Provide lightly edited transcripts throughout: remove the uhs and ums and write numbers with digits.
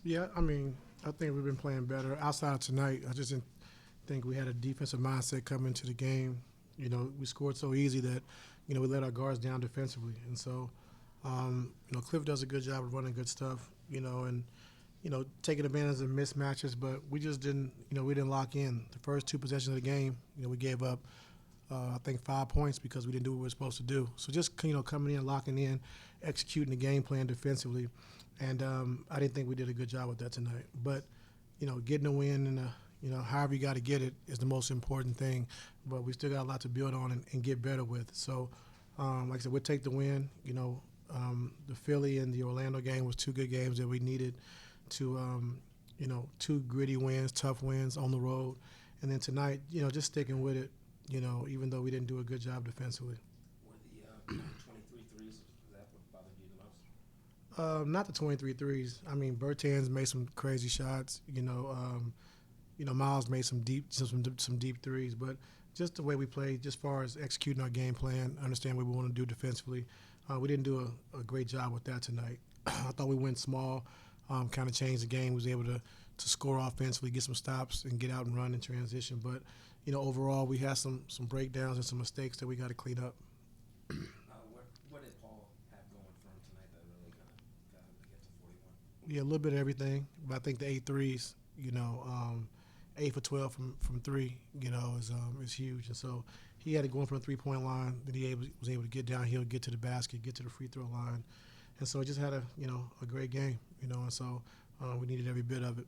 Yeah, I mean, I think we've been playing better. Outside of tonight, I just didn't think we had a defensive mindset coming into the game. We scored so easy that, we let our guards down defensively. And so, Cliff does a good job of running good stuff, and, taking advantage of mismatches, but we just didn't, we didn't lock in. The first two possessions of the game, we gave up, I think, 5 points because we didn't do what we were supposed to do. So just, coming in, locking in, executing the game plan defensively. And I didn't think we did a good job with that tonight. But, getting a win and, however you got to get it is the most important thing. But we still got a lot to build on and get better with. So, like I said, we'll take the win. The Philly and the Orlando game was two good games that we needed to, two gritty wins, tough wins on the road. And then tonight, just sticking with it, even though we didn't do a good job defensively. Were the 23 threes, is that what bothered you the most? Not the 23 threes. I mean, Bertans made some crazy shots. Miles made some deep threes. But just the way we played, just as far as executing our game plan, understand what we want to do defensively, we didn't do a great job with that tonight. I thought we went small, kind of changed the game. We was able to score offensively, get some stops, and get out and run in transition. But, overall, we had some breakdowns and some mistakes that we got to clean up. What did Paul have going for him tonight that really kind of got him to get to 41? Yeah, a little bit of everything. But I think the 8 threes, 8 for 12 from three, is huge. And so he had it going from the three-point line. Then he was able to get downhill, get to the basket, get to the free throw line. And so he just had a great game, and so we needed every bit of it.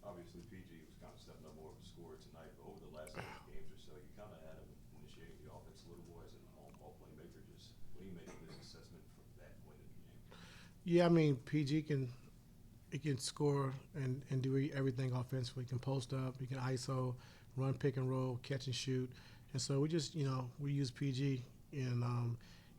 Obviously, PG was kind of stepping up more of a scorer tonight, but over the last couple games or so, you kind of had him initiating the offense a little more as an on-ball playmaker. Just what do you make of his assessment from that point of the game? Yeah, I mean, PG can score and do everything offensively. He can post up, he can ISO, run pick and roll, catch and shoot. And so we just, we use PG in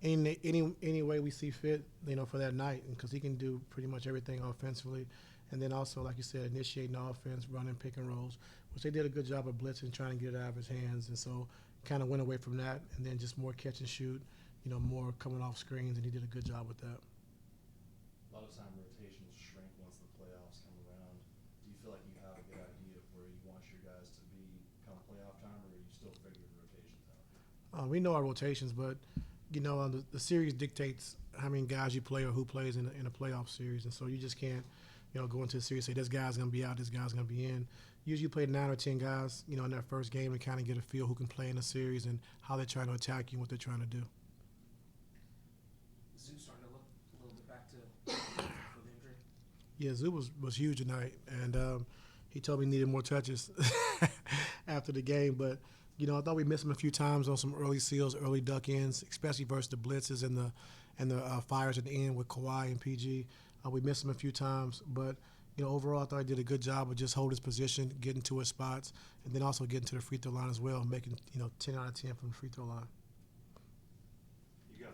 any way we see fit, for that night, because he can do pretty much everything offensively. And then also, like you said, initiating the offense, running pick and rolls, which they did a good job of blitzing, trying to get it out of his hands. And so kind of went away from that, and then just more catch and shoot, more coming off screens, and he did a good job with that. A lot of time rotations shrink once the playoffs come around. Do you feel like you have a good idea of where you want your guys to be come playoff time, or are you still figuring rotations out? We know our rotations, but the series dictates how many guys you play or who plays in a playoff series, and so you just can't, go into a series and say this guy's going to be out, this guy's going to be in. Usually you play 9 or 10 guys, in that first game and kind of get a feel who can play in a series and how they're trying to attack you and what they're trying to do. Zoo starting to look a little bit back to for the injury. Yeah, Zoo was huge tonight, and he told me he needed more touches after the game. But, I thought we missed him a few times on some early seals, early duck-ins, especially versus the blitzes and the fires at the end with Kawhi and PG. We missed him a few times, but, overall I thought he did a good job of just holding his position, getting to his spots, and then also getting to the free throw line as well, making, 10 out of 10 from the free throw line. Do you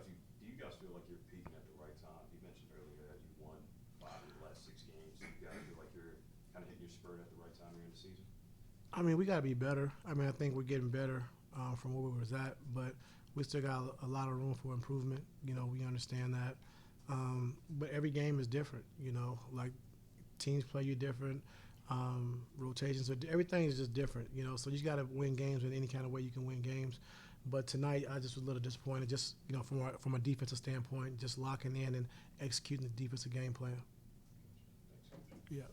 guys feel like you're peaking at the right time? You mentioned earlier that you won 5 of the last 6 games. Do you guys feel like you're kind of hitting your spurt at the right time here in the season? I mean, we got to be better. I mean, I think we're getting better from where we was at, but we still got a lot of room for improvement. We understand that. But every game is different, like teams play you different, rotations, everything is just different, so you just got to win games in any kind of way you can win games. But tonight, I just was a little disappointed, just, from a defensive standpoint, just locking in and executing the defensive game plan. Thanks, Coach. Yeah.